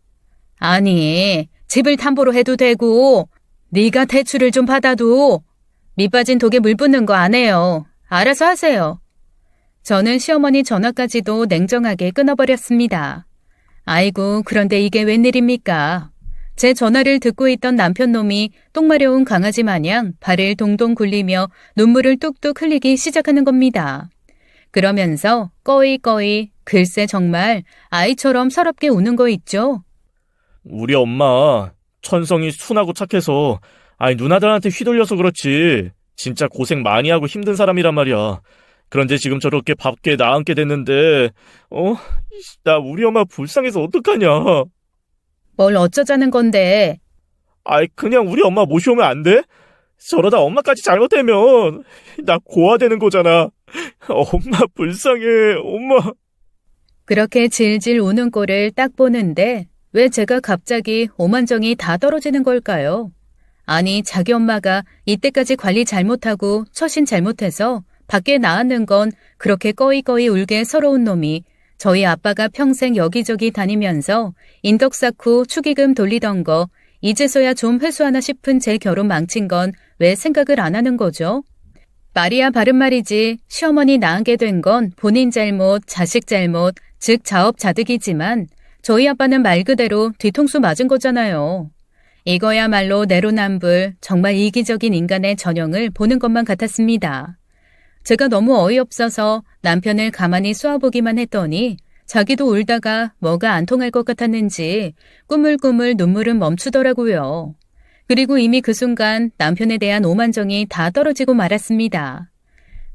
아니, 집을 담보로 해도 되고 네가 대출을 좀 받아도 밑빠진 독에 물 붓는 거 안 해요. 알아서 하세요. 저는 시어머니 전화까지도 냉정하게 끊어버렸습니다. 아이고, 그런데 이게 웬일입니까? 제 전화를 듣고 있던 남편 놈이 똥마려운 강아지 마냥 발을 동동 굴리며 눈물을 뚝뚝 흘리기 시작하는 겁니다. 그러면서 꺼이꺼이 글쎄 정말 아이처럼 서럽게 우는 거 있죠? 우리 엄마 천성이 순하고 착해서 누나들한테 휘둘려서 그렇지 진짜 고생 많이 하고 힘든 사람이란 말이야. 그런데 지금 저렇게 밖에 나앉게 됐는데 나 우리 엄마 불쌍해서 어떡하냐. 뭘 어쩌자는 건데. 그냥 우리 엄마 모셔오면 안 돼? 저러다 엄마까지 잘못되면 나 고아되는 거잖아. 엄마 불쌍해, 엄마. 그렇게 질질 우는 꼴을 딱 보는데 왜 제가 갑자기 오만정이 다 떨어지는 걸까요? 아니, 자기 엄마가 이때까지 관리 잘못하고 처신 잘못해서 밖에 나앉는 건 그렇게 꺼이꺼이 울게 서러운 놈이 저희 아빠가 평생 여기저기 다니면서 인덕 쌓고 축의금 돌리던 거 이제서야 좀 회수하나 싶은 제 결혼 망친 건 왜 생각을 안 하는 거죠? 말이야 바른 말이지 시어머니 낳게 된 건 본인 잘못, 자식 잘못, 즉 자업자득이지만 저희 아빠는 말 그대로 뒤통수 맞은 거잖아요. 이거야말로 내로남불, 정말 이기적인 인간의 전형을 보는 것만 같았습니다. 제가 너무 어이없어서 남편을 가만히 쏘아보기만 했더니 자기도 울다가 뭐가 안 통할 것 같았는지 꾸물꾸물 눈물은 멈추더라고요. 그리고 이미 그 순간 남편에 대한 오만정이 다 떨어지고 말았습니다.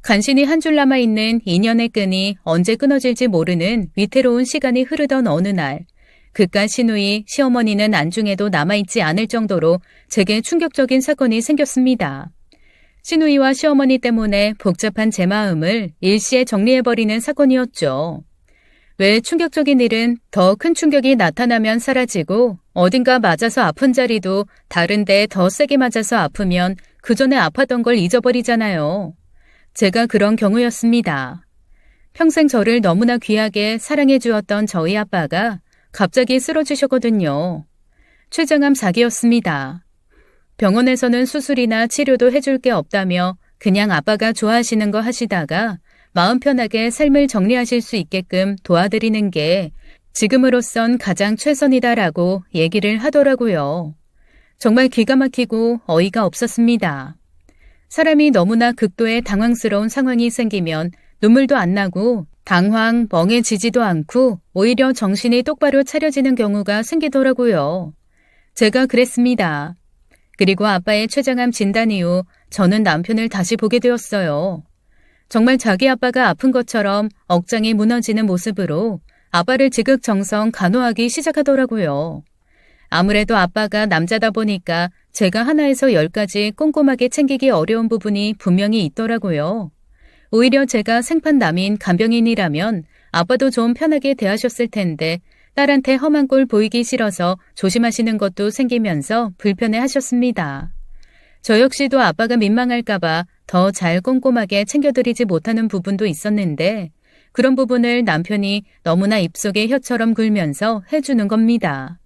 간신히 한 줄 남아있는 인연의 끈이 언제 끊어질지 모르는 위태로운 시간이 흐르던 어느 날 그깟 시누이, 시어머니는 안중에도 남아있지 않을 정도로 제게 충격적인 사건이 생겼습니다. 시누이와 시어머니 때문에 복잡한 제 마음을 일시에 정리해버리는 사건이었죠. 왜 충격적인 일은 더 큰 충격이 나타나면 사라지고 어딘가 맞아서 아픈 자리도 다른데 더 세게 맞아서 아프면 그 전에 아팠던 걸 잊어버리잖아요. 제가 그런 경우였습니다. 평생 저를 너무나 귀하게 사랑해 주었던 저희 아빠가 갑자기 쓰러지셨거든요. 췌장암 4기였습니다. 병원에서는 수술이나 치료도 해줄 게 없다며 그냥 아빠가 좋아하시는 거 하시다가 마음 편하게 삶을 정리하실 수 있게끔 도와드리는 게 지금으로선 가장 최선이다라고 얘기를 하더라고요. 정말 기가 막히고 어이가 없었습니다. 사람이 너무나 극도의 당황스러운 상황이 생기면 눈물도 안 나고 당황, 멍해지지도 않고 오히려 정신이 똑바로 차려지는 경우가 생기더라고요. 제가 그랬습니다. 그리고 아빠의 췌장암 진단 이후 저는 남편을 다시 보게 되었어요. 정말 자기 아빠가 아픈 것처럼 억장이 무너지는 모습으로 아빠를 지극정성 간호하기 시작하더라고요. 아무래도 아빠가 남자다 보니까 제가 하나에서 10까지 꼼꼼하게 챙기기 어려운 부분이 분명히 있더라고요. 오히려 제가 생판남인 간병인이라면 아빠도 좀 편하게 대하셨을 텐데 딸한테 험한 꼴 보이기 싫어서 조심하시는 것도 생기면서 불편해 하셨습니다. 저 역시도 아빠가 민망할까봐 더 잘 꼼꼼하게 챙겨드리지 못하는 부분도 있었는데 그런 부분을 남편이 너무나 입속에 혀처럼 굴면서 해주는 겁니다.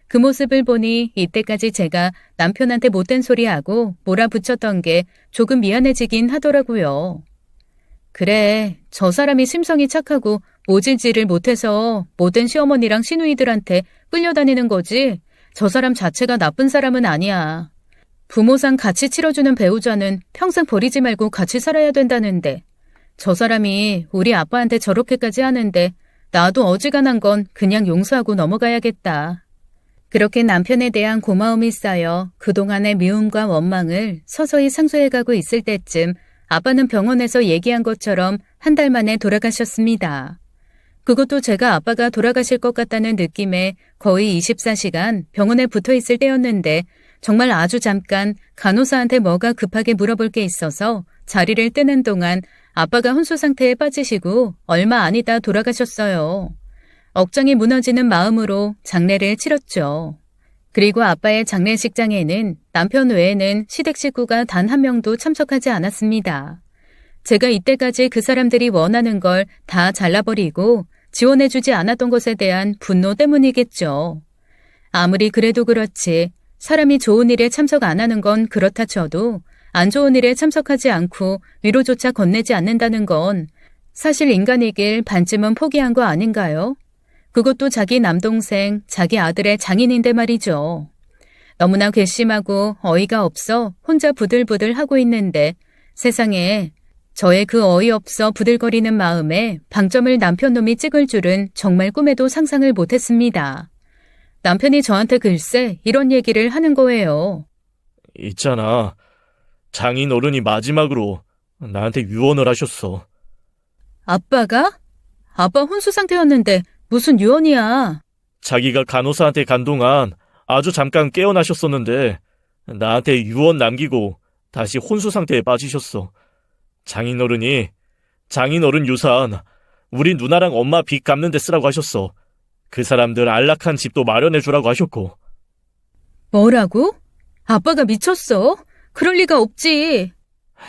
그 모습을 보니 이때까지 제가 남편한테 못된 소리하고 몰아붙였던 게 조금 미안해지긴 하더라고요. 그래, 저 사람이 심성이 착하고 모질지를 못해서 모든 시어머니랑 시누이들한테 끌려다니는 거지. 저 사람 자체가 나쁜 사람은 아니야. 부모상 같이 치러주는 배우자는 평생 버리지 말고 같이 살아야 된다는데 저 사람이 우리 아빠한테 저렇게까지 하는데 나도 어지간한 건 그냥 용서하고 넘어가야겠다. 그렇게 남편에 대한 고마움이 쌓여 그동안의 미움과 원망을 서서히 상쇄해가고 있을 때쯤 아빠는 병원에서 얘기한 것처럼 한 달 만에 돌아가셨습니다. 그것도 제가 아빠가 돌아가실 것 같다는 느낌에 거의 24시간 병원에 붙어 있을 때였는데 정말 아주 잠깐 간호사한테 뭐가 급하게 물어볼 게 있어서 자리를 뜨는 동안 아빠가 혼수 상태에 빠지시고 얼마 아니다 돌아가셨어요. 억장이 무너지는 마음으로 장례를 치렀죠. 그리고 아빠의 장례식장에는 남편 외에는 시댁 식구가 단 한 명도 참석하지 않았습니다. 제가 이때까지 그 사람들이 원하는 걸 다 잘라버리고 지원해주지 않았던 것에 대한 분노 때문이겠죠. 아무리 그래도 그렇지 사람이 좋은 일에 참석 안 하는 건 그렇다 쳐도 안 좋은 일에 참석하지 않고 위로조차 건네지 않는다는 건 사실 인간이길 반쯤은 포기한 거 아닌가요? 그것도 자기 남동생, 자기 아들의 장인인데 말이죠. 너무나 괘씸하고 어이가 없어 혼자 부들부들 하고 있는데 세상에 저의 그 어이없어 부들거리는 마음에 방점을 남편놈이 찍을 줄은 정말 꿈에도 상상을 못했습니다. 남편이 저한테 글쎄 이런 얘기를 하는 거예요. 있잖아. 장인 어른이 마지막으로 나한테 유언을 하셨어. 아빠가? 아빠 혼수 상태였는데 무슨 유언이야? 자기가 간호사한테 간 동안 아주 잠깐 깨어나셨었는데 나한테 유언 남기고 다시 혼수 상태에 빠지셨어. 장인어른이 장인어른 유산 우리 누나랑 엄마 빚 갚는 데 쓰라고 하셨어. 그 사람들 안락한 집도 마련해 주라고 하셨고. 뭐라고? 아빠가 미쳤어? 그럴 리가 없지.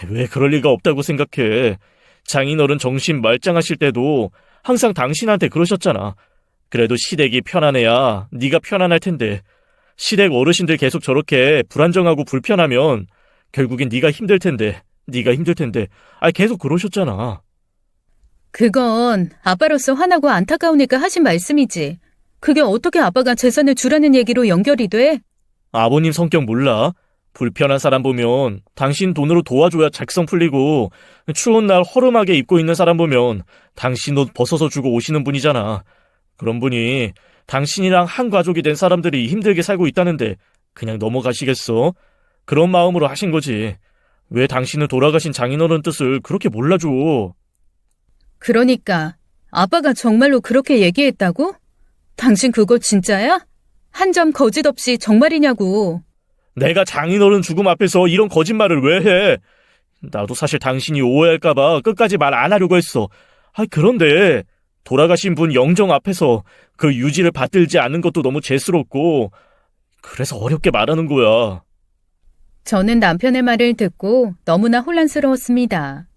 왜 그럴 리가 없다고 생각해. 장인어른 정신 말짱하실 때도 항상 당신한테 그러셨잖아. 그래도 시댁이 편안해야 네가 편안할 텐데 시댁 어르신들 계속 저렇게 불안정하고 불편하면 결국엔 네가 힘들 텐데 계속 그러셨잖아. 그건 아빠로서 화나고 안타까우니까 하신 말씀이지. 그게 어떻게 아빠가 재산을 주라는 얘기로 연결이 돼? 아버님 성격 몰라? 불편한 사람 보면 당신 돈으로 도와줘야 작성 풀리고 추운 날 허름하게 입고 있는 사람 보면 당신 옷 벗어서 주고 오시는 분이잖아. 그런 분이 당신이랑 한 가족이 된 사람들이 힘들게 살고 있다는데 그냥 넘어가시겠어? 그런 마음으로 하신 거지. 왜 당신은 돌아가신 장인어른 뜻을 그렇게 몰라줘? 그러니까 아빠가 정말로 그렇게 얘기했다고? 당신 그거 진짜야? 한 점 거짓 없이 정말이냐고. 내가 장인어른 죽음 앞에서 이런 거짓말을 왜 해? 나도 사실 당신이 오해할까봐 끝까지 말 안 하려고 했어. 그런데 돌아가신 분 영정 앞에서 그 유지를 받들지 않는 것도 너무 재스럽고 그래서 어렵게 말하는 거야. 저는 남편의 말을 듣고 너무나 혼란스러웠습니다.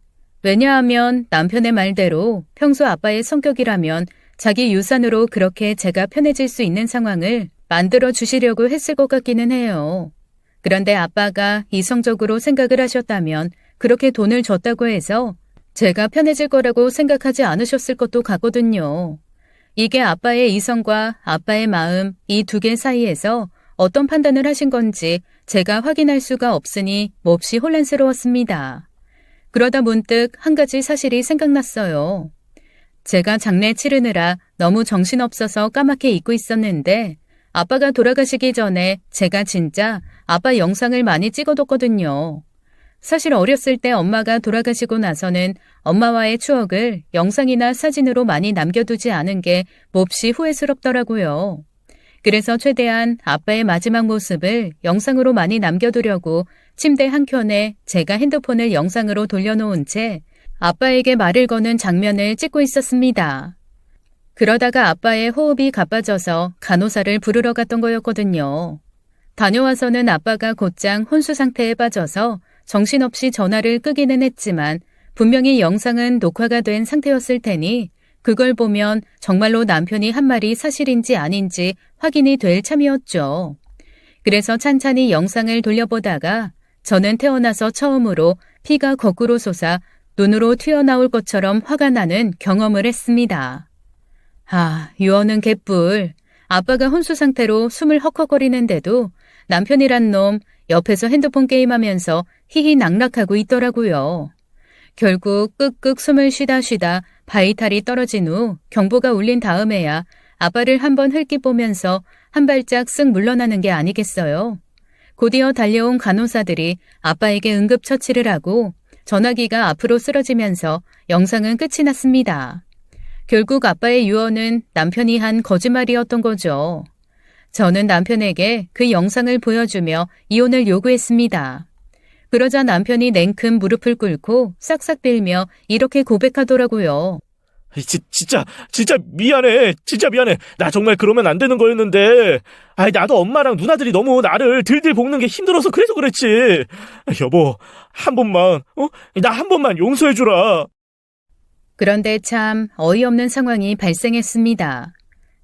왜냐하면 남편의 말대로 평소 아빠의 성격이라면 자기 유산으로 그렇게 제가 편해질 수 있는 상황을 만들어 주시려고 했을 것 같기는 해요. 그런데 아빠가 이성적으로 생각을 하셨다면 그렇게 돈을 줬다고 해서 제가 편해질 거라고 생각하지 않으셨을 것도 같거든요. 이게 아빠의 이성과 아빠의 마음 이 두 개 사이에서 어떤 판단을 하신 건지 제가 확인할 수가 없으니 몹시 혼란스러웠습니다. 그러다 문득 한 가지 사실이 생각났어요. 제가 장례 치르느라 너무 정신없어서 까맣게 잊고 있었는데 아빠가 돌아가시기 전에 제가 진짜 아빠 영상을 많이 찍어뒀거든요. 사실 어렸을 때 엄마가 돌아가시고 나서는 엄마와의 추억을 영상이나 사진으로 많이 남겨두지 않은 게 몹시 후회스럽더라고요. 그래서 최대한 아빠의 마지막 모습을 영상으로 많이 남겨두려고 침대 한켠에 제가 핸드폰을 영상으로 돌려놓은 채 아빠에게 말을 거는 장면을 찍고 있었습니다. 그러다가 아빠의 호흡이 가빠져서 간호사를 부르러 갔던 거였거든요. 다녀와서는 아빠가 곧장 혼수 상태에 빠져서 정신없이 전화를 끄기는 했지만 분명히 영상은 녹화가 된 상태였을 테니 그걸 보면 정말로 남편이 한 말이 사실인지 아닌지 확인이 될 참이었죠. 그래서 찬찬히 영상을 돌려보다가 저는 태어나서 처음으로 피가 거꾸로 솟아 눈으로 튀어나올 것처럼 화가 나는 경험을 했습니다. 아, 유언은 개뿔. 아빠가 혼수 상태로 숨을 헉헉거리는데도 남편이란 놈 옆에서 핸드폰 게임하면서 희희낙락하고 있더라고요. 결국 끄끄 숨을 쉬다 바이탈이 떨어진 후 경보가 울린 다음에야 아빠를 한번 흘낏 보면서 한 발짝 쓱 물러나는 게 아니겠어요. 곧이어 달려온 간호사들이 아빠에게 응급처치를 하고 전화기가 앞으로 쓰러지면서 영상은 끝이 났습니다. 결국 아빠의 유언은 남편이 한 거짓말이었던 거죠. 저는 남편에게 그 영상을 보여주며 이혼을 요구했습니다. 그러자 남편이 냉큼 무릎을 꿇고 싹싹 빌며 이렇게 고백하더라고요. 진짜 미안해. 진짜 미안해. 나 정말 그러면 안 되는 거였는데. 나도 엄마랑 누나들이 너무 나를 들들 볶는 게 힘들어서 그래서 그랬지. 여보, 한 번만, 나 한 번만 용서해주라. 그런데 참 어이없는 상황이 발생했습니다.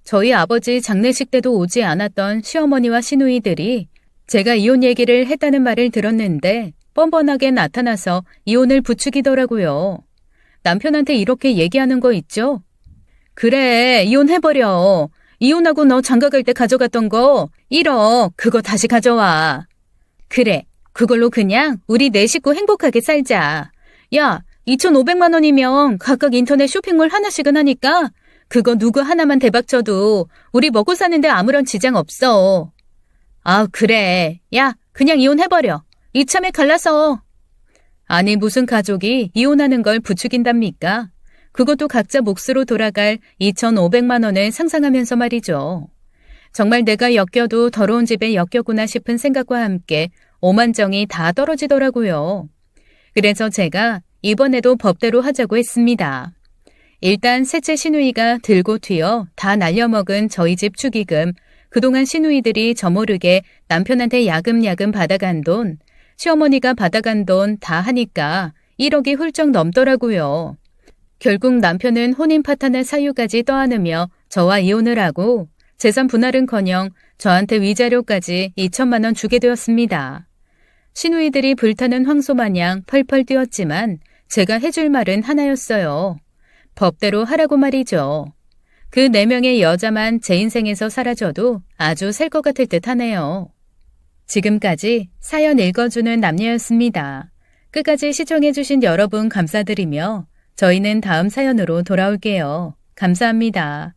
저희 아버지 장례식 때도 오지 않았던 시어머니와 시누이들이 제가 이혼 얘기를 했다는 말을 들었는데 뻔뻔하게 나타나서 이혼을 부추기더라고요. 남편한테 이렇게 얘기하는 거 있죠? 그래, 이혼해버려. 이혼하고 너 장가갈 때 가져갔던 거 1억 그거 다시 가져와. 그래, 그걸로 그냥 우리 네 식구 행복하게 살자. 야, 2,500만 원이면 각각 인터넷 쇼핑몰 하나씩은 하니까 그거 누구 하나만 대박쳐도 우리 먹고 사는데 아무런 지장 없어. 아, 그래. 야, 그냥 이혼해버려. 이참에 갈라서. 아니, 무슨 가족이 이혼하는 걸 부추긴답니까? 그것도 각자 몫으로 돌아갈 2,500만 원을 상상하면서 말이죠. 정말 내가 엮여도 더러운 집에 엮였구나 싶은 생각과 함께 오만정이 다 떨어지더라고요. 그래서 제가 이번에도 법대로 하자고 했습니다. 일단 셋째 시누이가 들고 튀어 다 날려먹은 저희 집 축의금, 그동안 시누이들이 저모르게 남편한테 야금야금 받아간 돈, 시어머니가 받아간 돈 다 하니까 1억이 훌쩍 넘더라고요. 결국 남편은 혼인 파탄의 사유까지 떠안으며 저와 이혼을 하고 재산 분할은커녕 저한테 위자료까지 2천만 원 주게 되었습니다. 시누이들이 불타는 황소 마냥 펄펄 뛰었지만 제가 해줄 말은 하나였어요. 법대로 하라고 말이죠. 그 4명의 여자만 제 인생에서 사라져도 아주 살 것 같을 듯 하네요. 지금까지 사연 읽어주는 남녀였습니다. 끝까지 시청해주신 여러분 감사드리며 저희는 다음 사연으로 돌아올게요. 감사합니다.